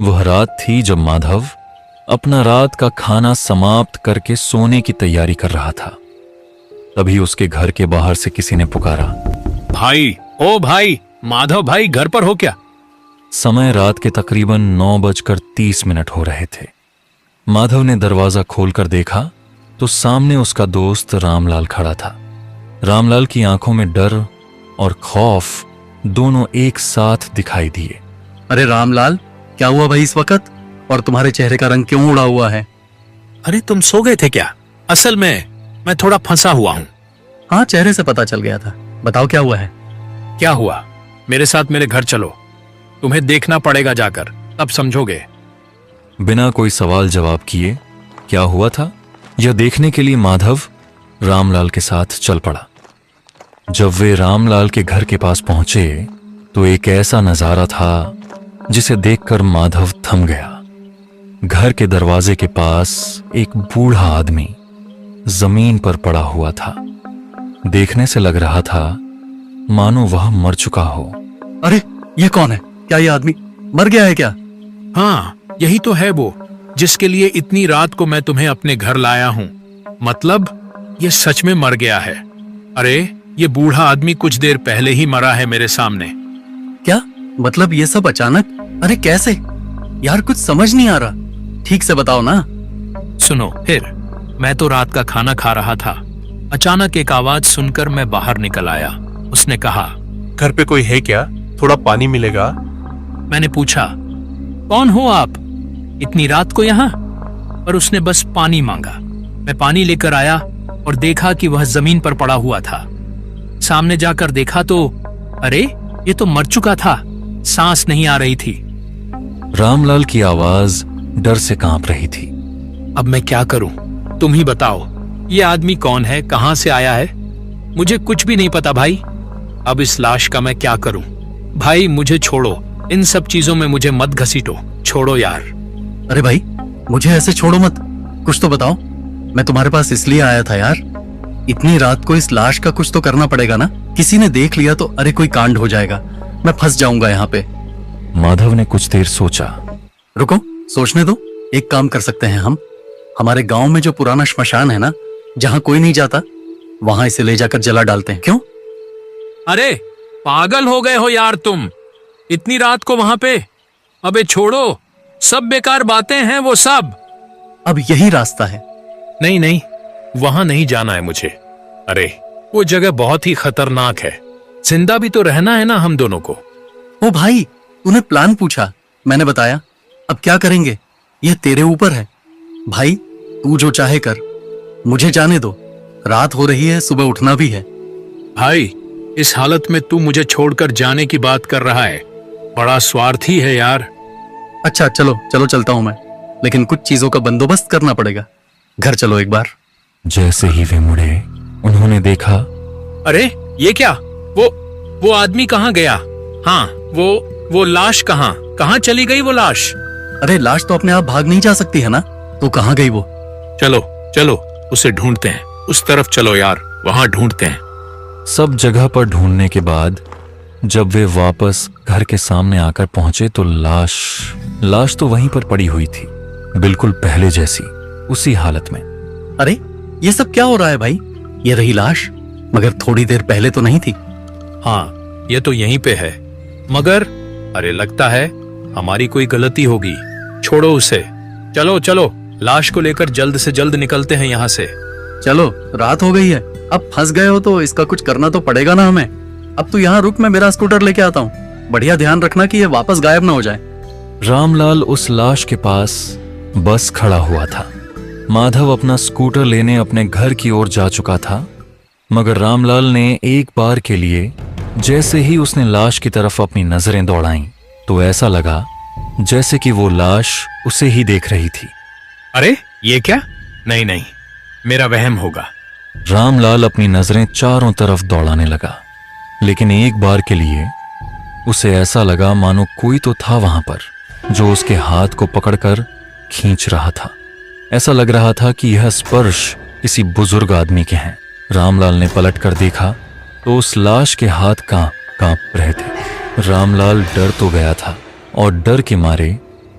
वह रात थी जब माधव अपना रात का खाना समाप्त करके सोने की तैयारी कर रहा था। तभी उसके घर के बाहर से किसी ने पुकारा, भाई, ओ भाई, माधव भाई घर पर हो क्या? समय रात के तकरीबन 9:30 हो रहे थे। माधव ने दरवाजा खोलकर देखा तो सामने उसका दोस्त रामलाल खड़ा था। रामलाल की आंखों में डर और खौफ दोनों एक साथ दिखाई दिए। अरे रामलाल, क्या हुआ भाई इस वक्त? और तुम्हारे चेहरे का रंग क्यों उड़ा हुआ है? अरे तुम सो गए थे क्या? असल में मैं थोड़ा फंसा हुआ हूँ। हाँ, चेहरे से पता चल गया था। बताओ क्या हुआ है? क्या हुआ? मेरे साथ मेरे घर चलो, तुम्हें देखना पड़ेगा जाकर, तब समझोगे। बिना कोई सवाल जवाब किए क्या हुआ था यह देखने के लिए माधव रामलाल के साथ चल पड़ा। जब वे रामलाल के घर के पास पहुंचे तो एक ऐसा नजारा था जिसे देखकर माधव थम गया। घर के दरवाजे के पास एक बूढ़ा आदमी जमीन पर पड़ा हुआ था। देखने से लग रहा था मानो वह मर चुका हो। अरे ये कौन है? क्या ये आदमी मर गया है क्या? हाँ, यही तो है वो जिसके लिए इतनी रात को मैं तुम्हें अपने घर लाया हूँ। मतलब ये सच में मर गया है। अरे ये बूढ़ा आदमी कुछ देर पहले ही मरा है मेरे सामने। क्या मतलब ये सब अचानक? अरे कैसे यार, कुछ समझ नहीं आ रहा। ठीक से बताओ ना। सुनो फिर, मैं तो रात का खाना खा रहा था। अचानक एक आवाज सुनकर मैं बाहर निकल आया। उसने कहा, घर पे कोई है क्या? थोड़ा पानी मिलेगा? मैंने पूछा, कौन हो आप इतनी रात को यहाँ? पर उसने बस पानी मांगा। मैं पानी लेकर आया और देखा कि वह जमीन पर पड़ा हुआ था। सामने जाकर देखा तो अरे ये तो मर चुका था, सांस नहीं आ रही थी। रामलाल की आवाज डर से कांप रही थी। अब मैं क्या करूं? तुम ही बताओ, ये आदमी कौन है, कहां से आया है? मुझे कुछ भी नहीं पता भाई। अब इस लाश का मैं क्या करूं? भाई मुझे छोड़ो, इन सब चीजों में मुझे मत घसीटो, छोड़ो यार। अरे भाई, मुझे ऐसे छोड़ो मत, कुछ तो बताओ। मैं तुम्हारे पास इसलिए आया था यार, इतनी रात को इस लाश का कुछ तो करना पड़ेगा ना। किसी ने देख लिया तो अरे कोई कांड हो जाएगा, मैं फंस जाऊंगा यहाँ पे। माधव ने कुछ देर सोचा। रुको, सोचने दो। एक काम कर सकते हैं हम। हमारे गांव में जो पुराना श्मशान है ना, जहाँ कोई नहीं जाता, वहां इसे ले जाकर जला डालते हैं। क्यों? अरे पागल हो गए हो यार तुम, इतनी रात को वहां पे? अबे छोड़ो, सब बेकार बातें हैं वो सब। अब यही रास्ता है। नहीं नहीं, वहां नहीं जाना है मुझे। अरे वो जगह बहुत ही खतरनाक है, जिंदा भी तो रहना है ना हम दोनों को। ओ भाई, तूने प्लान पूछा, मैंने बताया। अब क्या करेंगे ये तेरे ऊपर है भाई। तू जो चाहे कर, मुझे जाने दो। रात हो रही है, सुबह उठना भी है। भाई इस हालत में तू मुझे छोड़कर जाने की बात कर रहा है, बड़ा स्वार्थी है यार। अच्छा चलो चलो, चलता हूं मैं, लेकिन कुछ चीजों का बंदोबस्त करना पड़ेगा। घर चलो एक बार। जैसे ही वे मुड़े उन्होंने देखा, अरे ये क्या, वो आदमी कहाँ गया? हाँ, वो लाश कहाँ चली गई वो लाश? अरे लाश तो अपने आप भाग नहीं जा सकती है ना, तो कहाँ गई वो? चलो चलो उसे ढूंढते हैं, उस तरफ चलो यार, वहां ढूंढते हैं। सब जगह पर ढूंढने के बाद जब वे वापस घर के सामने आकर पहुंचे तो लाश तो वहीं पर पड़ी हुई थी, बिल्कुल पहले जैसी, उसी हालत में। अरे ये सब क्या हो रहा है भाई? ये रही लाश, मगर थोड़ी देर पहले तो नहीं थी। हाँ ये तो यहीं पे है, मगर अरे लगता है हमारी कोई गलती होगी। छोड़ो उसे, चलो चलो लाश को लेकर जल्द से जल्द निकलते हैं यहाँ से। चलो, रात हो गई है, अब फंस गए हो तो इसका कुछ करना तो पड़ेगा ना हमें। अब तू यहाँ रुक, मैं मेरा स्कूटर लेके आता हूँ। बढ़िया ध्यान रखना कि ये वापस गायब ना हो जाए। रामलाल उस लाश के पास बस खड़ा हुआ था। माधव अपना स्कूटर लेने अपने घर की ओर जा चुका था, मगर रामलाल ने एक बार के लिए जैसे ही उसने लाश की तरफ अपनी नजरें दौड़ाईं तो ऐसा लगा जैसे कि वो लाश उसे ही देख रही थी। अरे ये क्या? नहीं नहीं, मेरा वहम होगा। रामलाल अपनी नजरें चारों तरफ दौड़ाने लगा, लेकिन एक बार के लिए उसे ऐसा लगा मानो कोई तो था वहां पर जो उसके हाथ को पकड़कर खींच रहा था। ऐसा लग रहा था कि यह स्पर्श किसी बुजुर्ग आदमी के हैं। रामलाल ने पलट कर देखा तो उस लाश के हाथ कांप रहे थे। रामलाल डर तो गया था और डर के मारे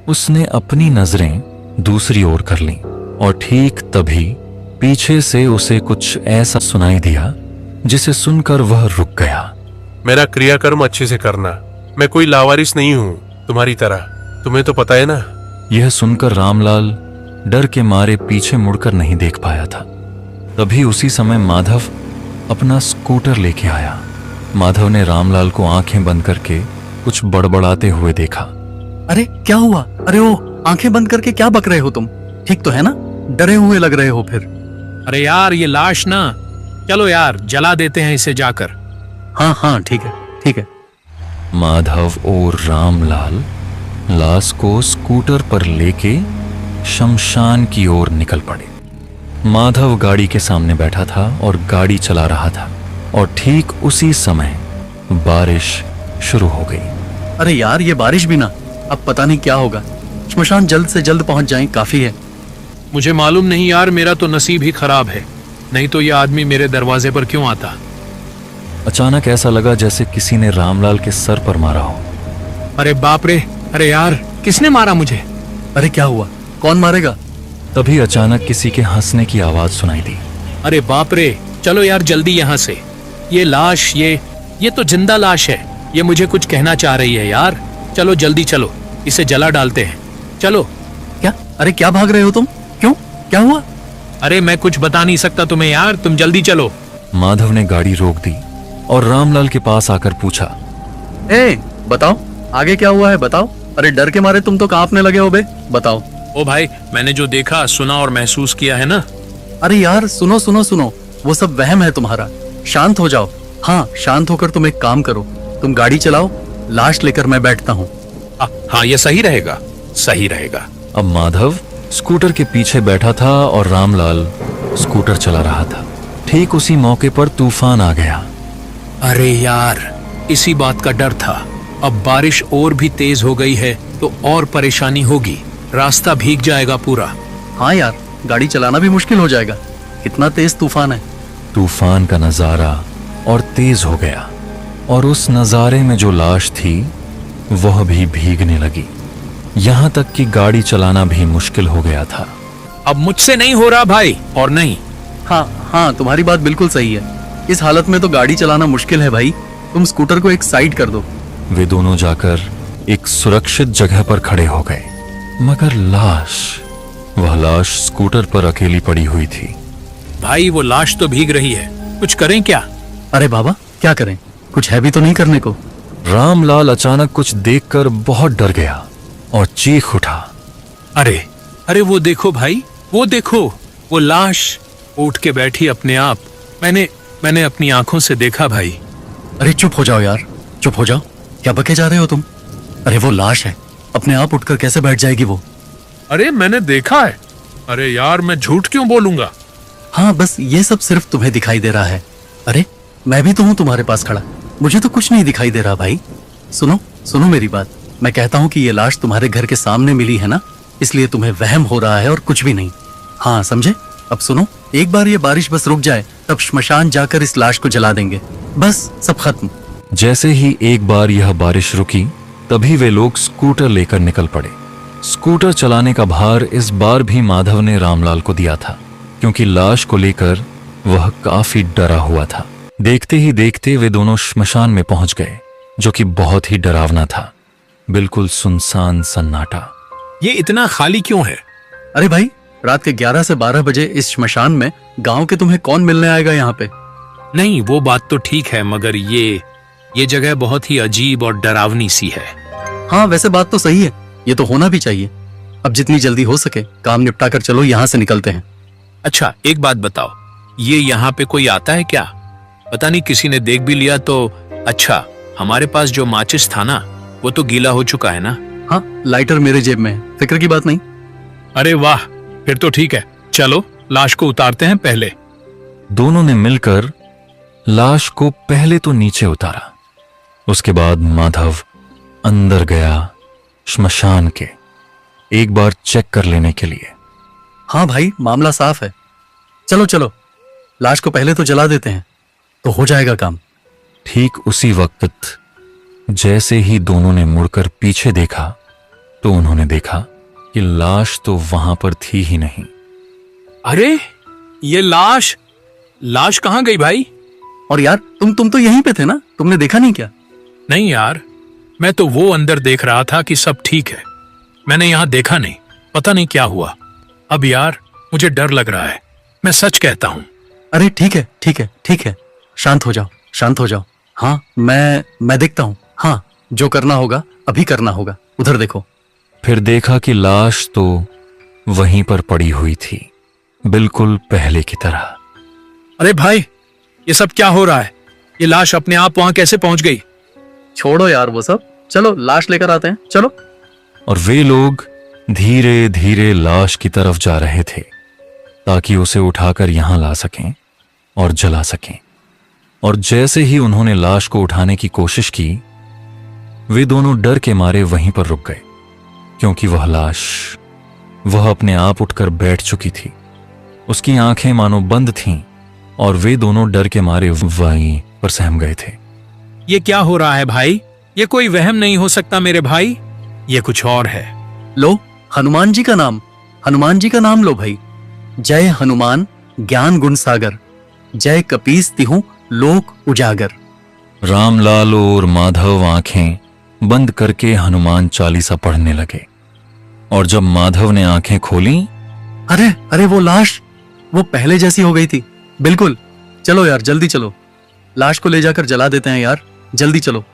उसने अपनी नजरें दूसरी ओर कर लीं और ठीक तभी पीछे से उसे कुछ ऐसा सुनाई दिया जिसे सुनकर वह रुक गया। मेरा क्रियाकर्म अच्छे से करना। मैं कोई लावारिस नहीं हूँ तुम्हारी तरह, तुम्हें तो पता है ना। यह सुनकर रामलाल डर के मारे पीछे मुड़कर नहीं देख पाया था। तभी उसी समय माधव अपना स्कूटर लेके आया। माधव ने रामलाल को आंखें बंद करके कुछ बड़बड़ाते हुए देखा। अरे क्या हुआ? अरे ओ, आंखें बंद करके क्या बक रहे हो तुम? ठीक तो है ना? डरे हुए लग रहे हो फिर। अरे यार ये लाश ना, चलो यार जला देते हैं इसे जाकर। हाँ हाँ ठीक है ठीक है। माधव और रामलाल लाश को स्कूटर पर लेके शमशान की ओर निकल पड़े। माधव गाड़ी के सामने बैठा था और गाड़ी चला रहा था और ठीक उसी समय बारिश शुरू हो गई। अरे यार ये बारिश भी ना, अब पता नहीं क्या होगा। श्मशान जल्द से जल्द पहुंच जाएं, काफी है। मुझे मालूम नहीं यार, मेरा तो नसीब ही खराब है, नहीं तो ये आदमी मेरे दरवाजे पर क्यों आता। अचानक ऐसा लगा जैसे किसी ने रामलाल के सर पर मारा हो। अरे बाप रे, अरे यार किसने मारा मुझे? अरे क्या हुआ? कौन मारेगा? तभी अचानक किसी के हंसने की आवाज सुनाई दी। अरे बाप रे, चलो यार जल्दी यहाँ से। ये लाश, ये तो जिंदा लाश है। ये मुझे कुछ कहना चाह रही है यार। चलो जल्दी चलो, इसे जला डालते हैं, चलो। क्या? अरे क्या भाग रहे हो तुम? क्यों? क्या हुआ? अरे मैं कुछ बता नहीं सकता तुम्हें यार, तुम जल्दी चलो। माधव ने गाड़ी रोक दी और रामलाल के पास आकर पूछा, ए बताओ आगे क्या हुआ है, बताओ। अरे डर के मारे तुम तो कांपने लगे हो बे, बताओ। ओ भाई, मैंने जो देखा, सुना और महसूस किया है ना। अरे यार सुनो सुनो सुनो, वो सब वहम है तुम्हारा। शांत हो जाओ। हाँ शांत होकर तुम एक काम करो, तुम गाड़ी चलाओ, लाश लेकर मैं बैठता हूँ। हाँ ये सही रहेगा, सही रहेगा। अब माधव स्कूटर के पीछे बैठा था और रामलाल स्कूटर चला रहा था। ठीक उसी मौके पर तूफान आ गया। अरे यार, इसी बात का डर था। अब बारिश और भी तेज हो गई है तो और परेशानी होगी, रास्ता भीग जाएगा पूरा। हाँ यार, गाड़ी चलाना भी मुश्किल हो जाएगा, कितना तेज तूफान है। तूफान का नजारा और तेज हो गया और उस नजारे में जो लाश थी वह भी भीगने लगी। यहां तक कि गाड़ी चलाना भी मुश्किल हो गया था। अब मुझसे नहीं हो रहा भाई, और नहीं। हाँ हाँ तुम्हारी बात बिल्कुल सही है। इस हालत में तो गाड़ी चलाना मुश्किल है भाई। तुम स्कूटर को एक साइड कर दो। वे दोनों जाकर एक सुरक्षित जगह पर खड़े हो गए, मगर वह लाश स्कूटर पर अकेली पड़ी हुई थी। भाई वो लाश तो भीग रही है, कुछ करें क्या? अरे बाबा क्या करें, कुछ है भी तो नहीं करने को। रामलाल अचानक कुछ देखकर बहुत डर गया और चीख उठा। अरे अरे वो देखो भाई, वो देखो, वो लाश उठ के बैठी अपने आप। मैंने अपनी आंखों से देखा भाई। अरे चुप हो जाओ यार, चुप हो जाओ। क्या बके जा रहे हो तुम? अरे वो लाश है, अपने आप उठकर कैसे बैठ जाएगी वो? अरे मैंने देखा है। अरे यार मैं झूठ क्यों बोलूंगा? हाँ बस ये सब सिर्फ तुम्हें दिखाई दे रहा है। अरे मैं भी तो हूँ तुम्हारे पास खड़ा, मुझे तो कुछ नहीं दिखाई दे रहा भाई। सुनो सुनो मेरी बात, मैं कहता हूँ कि ये लाश तुम्हारे घर के सामने मिली है ना, इसलिए तुम्हें वहम हो रहा है और कुछ भी नहीं। हाँ समझे? अब सुनो, एक बार ये बारिश बस रुक जाए तब श्मशान जाकर इस लाश को जला देंगे, बस सब खत्म। जैसे ही एक बार यह बारिश रुकी तभी वे लोग स्कूटर लेकर निकल पड़े। स्कूटर चलाने का भार इस बार भी माधव ने रामलाल को दिया था, क्योंकि लाश को लेकर वह काफी डरा हुआ था। देखते ही देखते वे दोनों श्मशान में पहुंच गए, जो कि बहुत ही डरावना था। बिल्कुल सुनसान सन्नाटा। ये इतना खाली क्यों है? अरे भाई, रात के 11 से 12 बजे इस श्मशान में गांव के तुम्हें कौन मिलने आएगा यहाँ पे? नहीं वो बात तो ठीक है, मगर ये जगह बहुत ही अजीब और डरावनी सी है। हाँ वैसे बात तो सही है, ये तो होना भी चाहिए। अब जितनी जल्दी हो सके काम निपटा कर चलो, यहाँ से निकलते हैं। अच्छा एक बात बताओ, ये यहाँ पे कोई आता है क्या? पता नहीं किसी ने देख भी लिया तो। अच्छा हमारे पास जो माचिस था ना, वो तो गीला हो चुका है ना? हाँ लाइटर मेरे जेब में है, फिक्र की बात नहीं। अरे वाह, फिर तो ठीक है, चलो लाश को उतारते हैं पहले। दोनों ने मिलकर लाश को पहले तो नीचे उतारा, उसके बाद माधव अंदर गया श्मशान के, एक बार चेक कर लेने के लिए। हाँ भाई मामला साफ है, चलो चलो लाश को पहले तो जला देते हैं तो हो जाएगा काम। ठीक उसी वक्त जैसे ही दोनों ने मुड़कर पीछे देखा तो उन्होंने देखा कि लाश तो वहां पर थी ही नहीं। अरे ये लाश लाश कहाँ गई भाई? और यार तुम तो यहीं पे थे ना, तुमने देखा नहीं क्या? नहीं यार, मैं तो वो अंदर देख रहा था कि सब ठीक है। मैंने यहाँ देखा नहीं, पता नहीं क्या हुआ। अब यार मुझे डर लग रहा है, मैं सच कहता हूँ। अरे ठीक है ठीक है ठीक है, शांत हो जाओ शांत हो जाओ। हाँ मैं देखता हूँ। हाँ जो करना होगा अभी करना होगा। उधर देखो। फिर देखा कि लाश तो वहीं पर पड़ी हुई थी, बिल्कुल पहले की तरह। अरे भाई ये सब क्या हो रहा है? ये लाश अपने आप वहां कैसे पहुंच गई? छोड़ो यार वो सब, चलो लाश लेकर आते हैं, चलो। और वे लोग धीरे धीरे लाश की तरफ जा रहे थे ताकि उसे उठाकर यहां ला सकें और जला सकें। और जैसे ही उन्होंने लाश को उठाने की कोशिश की, वे दोनों डर के मारे वहीं पर रुक गए, क्योंकि वह अपने आप उठकर बैठ चुकी थी। उसकी आंखें मानो बंद थीं और वे दोनों डर के मारे वहीं पर सहम गए थे। ये क्या हो रहा है भाई? ये कोई वहम नहीं हो सकता मेरे भाई, ये कुछ और है। लो हनुमान जी का नाम, हनुमान जी का नाम लो भाई। जय हनुमान ज्ञान गुण सागर, जय कपीस तिहु लोक उजागर। रामलाल और माधव आंखें बंद करके हनुमान चालीसा पढ़ने लगे। और जब माधव ने आंखें खोली, अरे अरे वो लाश वो पहले जैसी हो गई थी बिल्कुल। चलो यार जल्दी चलो, लाश को ले जाकर जला देते हैं यार, जल्दी चलो।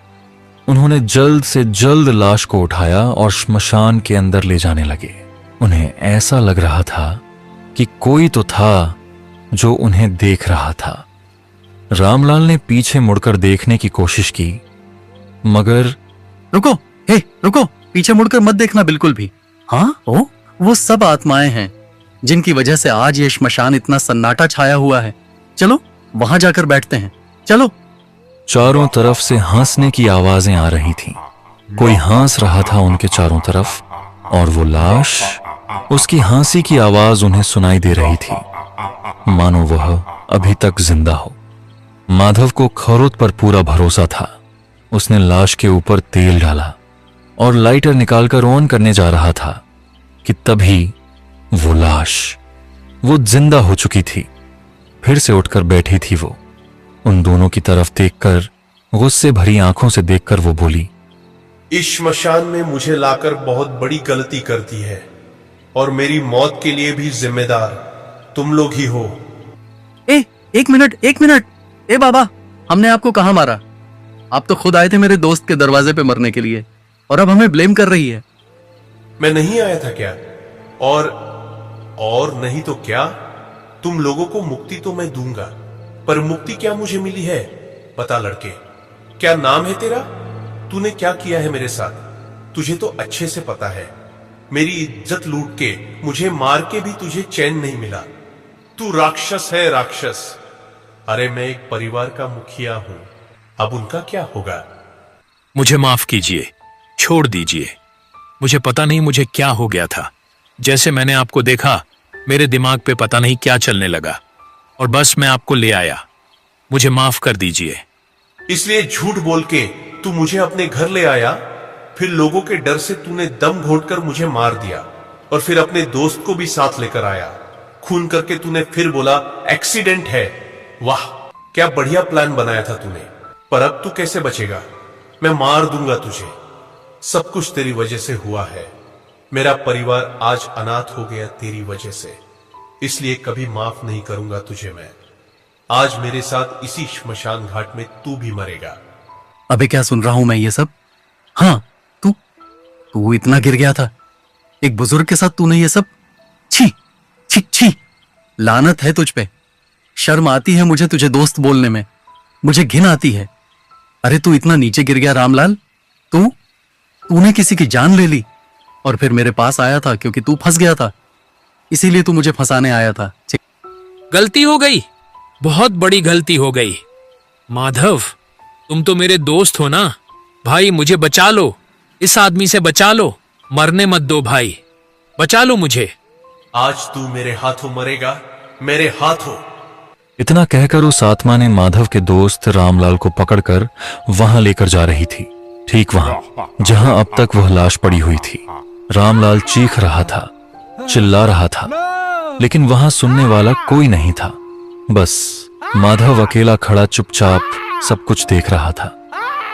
उन्होंने जल्द से जल्द लाश को उठाया और श्मशान के अंदर ले जाने लगे। उन्हें ऐसा लग रहा था कि कोई तो था जो उन्हें देख रहा था। रामलाल ने पीछे मुड़कर देखने की कोशिश की, मगर रुको, हे रुको, पीछे मुड़कर मत देखना बिल्कुल भी। हाँ वो सब आत्माएं हैं जिनकी वजह से आज ये श्मशान इतना सन्नाटा छाया हुआ है। चलो वहां जाकर बैठते हैं, चलो। चारों तरफ से हंसने की आवाजें आ रही थीं। कोई हंस रहा था उनके चारों तरफ, और वो लाश, उसकी हंसी की आवाज उन्हें सुनाई दे रही थी, मानो वह अभी तक जिंदा हो। माधव को खरोत पर पूरा भरोसा था। उसने लाश के ऊपर तेल डाला और लाइटर निकालकर ऑन करने जा रहा था कि तभी वो लाश, वो जिंदा हो चुकी थी। फिर से उठकर बैठी थी वो। उन दोनों की तरफ देखकर, गुस्से भरी आंखों से देखकर वो बोली, इस श्मशान में मुझे लाकर बहुत बड़ी गलती कर दी है, और मेरी मौत के लिए भी जिम्मेदार तुम लोग ही हो। एक मिनट। ए बाबा, हमने आपको कहां मारा? आप तो खुद आए थे मेरे दोस्त के दरवाजे पे मरने के लिए, और अब हमें ब्लेम कर रही है। मैं नहीं आया था क्या? और नहीं तो क्या? तुम लोगों को मुक्ति तो मैं दूंगा, पर मुक्ति क्या मुझे मिली है? बता लड़के, क्या नाम है तेरा? तूने क्या किया है मेरे साथ? तुझे तो अच्छे से पता है। मेरी इज्जत लूट के, मुझे मार के भी तुझे चैन नहीं मिला। तू राक्षस है, राक्षस। अरे मैं एक परिवार का मुखिया हूं, अब उनका क्या होगा? मुझे माफ कीजिए, छोड़ दीजिए। मुझे पता नहीं मुझे क्या हो गया था। जैसे मैंने आपको देखा, मेरे दिमाग पे पता नहीं क्या चलने लगा, और बस मैं आपको ले आया। मुझे माफ कर दीजिए। इसलिए झूठ बोल के तू मुझे अपने घर ले आया, फिर लोगों के डर से तूने दम घोंटकर मुझे मार दिया, और फिर अपने दोस्त को भी साथ लेकर आया। खून करके तूने फिर बोला एक्सीडेंट है। वाह, क्या बढ़िया प्लान बनाया था तूने। पर अब तू कैसे बचेगा? मैं मार दूंगा तुझे। सब कुछ तेरी वजह से हुआ है। मेरा परिवार आज अनाथ हो गया तेरी वजह से, इसलिए कभी माफ नहीं करूंगा तुझे मैं। आज मेरे साथ इसी श्मशान घाट में तू भी मरेगा। अबे क्या सुन रहा हूं मैं ये सब? हाँ, तू इतना गिर गया था एक बुजुर्ग के साथ, तूने ये सब? छी छी छी, लानत है तुझ पे। शर्म आती है मुझे तुझे दोस्त बोलने में, मुझे घिन आती है। अरे तू इतना नीचे गिर गया रामलाल? तूने किसी की जान ले ली, और फिर मेरे पास आया था क्योंकि तू फंस गया था, इसीलिए तू मुझे फंसाने आया था। गलती हो गई, बहुत बड़ी गलती हो गई। माधव, तुम तो मेरे दोस्त हो ना भाई, मुझे बचा लो, इस आदमी से बचा लो, मरने मत दो भाई, बचा लो मुझे। आज तू मेरे हाथों मरेगा, मेरे हाथों। इतना कहकर उस आत्मा ने माधव के दोस्त रामलाल को पकड़कर वहां लेकर जा रही थी, ठीक वहां जहां अब तक वह लाश पड़ी हुई थी। रामलाल चीख रहा था, चिल्ला रहा था, लेकिन वहां सुनने वाला कोई नहीं था। बस माधव अकेला खड़ा चुपचाप सब कुछ देख रहा था।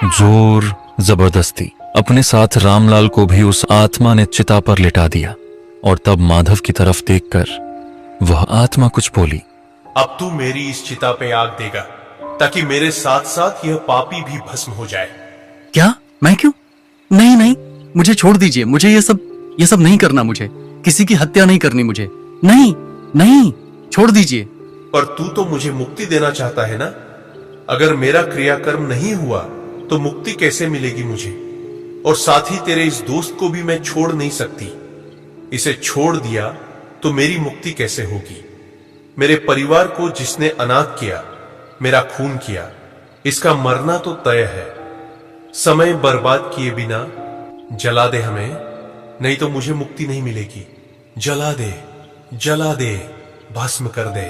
जोर जबरदस्ती अपने साथ रामलाल को भी उस आत्मा ने चिता पर लिटा दिया। और तब माधव की तरफ देखकर वह आत्मा कुछ बोली। अब तू मेरी इस चिता पे आग देगा ताकि मेरे साथ साथ यह पापी भी भस्म हो जाए। क्या? मैं क्यों? नहीं नहीं, मुझे छोड़ दीजिए। मुझे ये सब नहीं करना। मुझे किसी की हत्या नहीं करनी। मुझे नहीं नहीं, छोड़ दीजिए। पर तू तो मुझे मुक्ति देना चाहता है ना? अगर मेरा क्रियाकर्म नहीं हुआ तो मुक्ति कैसे मिलेगी मुझे? और साथ ही तेरे इस दोस्त को भी मैं छोड़ नहीं सकती। इसे छोड़ दिया तो मेरी मुक्ति कैसे होगी? मेरे परिवार को जिसने अनाथ किया, मेरा खून किया, इसका मरना तो तय है। समय बर्बाद किए बिना जला दे हमें, नहीं तो मुझे मुक्ति नहीं मिलेगी। जला दे, जला दे, भस्म कर दे।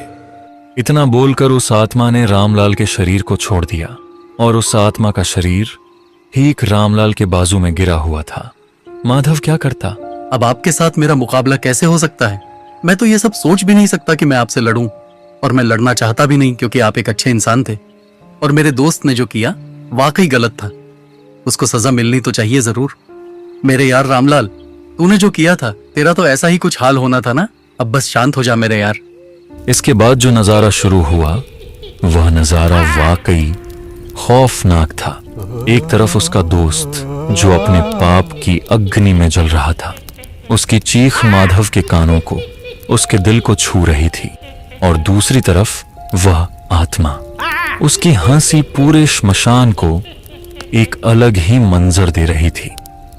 इतना बोलकर उस आत्मा ने रामलाल के शरीर को छोड़ दिया और उस आत्मा का शरीर ठीक रामलाल के बाजू में गिरा हुआ था। माधव क्या करता? अब आपके साथ मेरा मुकाबला कैसे हो सकता है? मैं तो ये सब सोच भी नहीं सकता कि मैं आपसे लड़ूं, और मैं लड़ना चाहता भी नहीं, क्योंकि आप एक अच्छे इंसान थे। और मेरे दोस्त ने जो किया वाकई गलत था। उसको सजा मिलनी तो चाहिए जरूर। मेरे यार रामलाल, तूने जो किया था, तेरा तो ऐसा ही कुछ हाल होना था ना। अब बस शांत हो जा मेरे यार। इसके बाद जो नजारा शुरू हुआ वह नजारा वाकई खौफनाक था। एक तरफ उसका दोस्त जो अपने पाप की अग्नि में जल रहा था, उसकी चीख माधव के कानों को, उसके दिल को छू रही थी। और दूसरी तरफ वह आत्मा, उसकी हंसी पूरे श्मशान को एक अलग ही मंजर दे रही थी।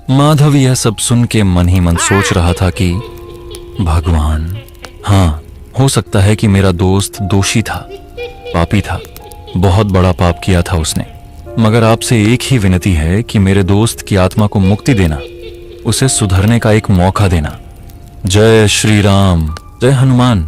माधव यह सब सुन के मन ही मन सोच रहा था कि भगवान, हाँ, हो सकता है कि मेरा दोस्त दोषी था, पापी था, बहुत बड़ा पाप किया था उसने, मगर आपसे एक ही विनती है कि मेरे दोस्त की आत्मा को मुक्ति देना, उसे सुधरने का एक मौका देना। जय श्री राम, जय हनुमान।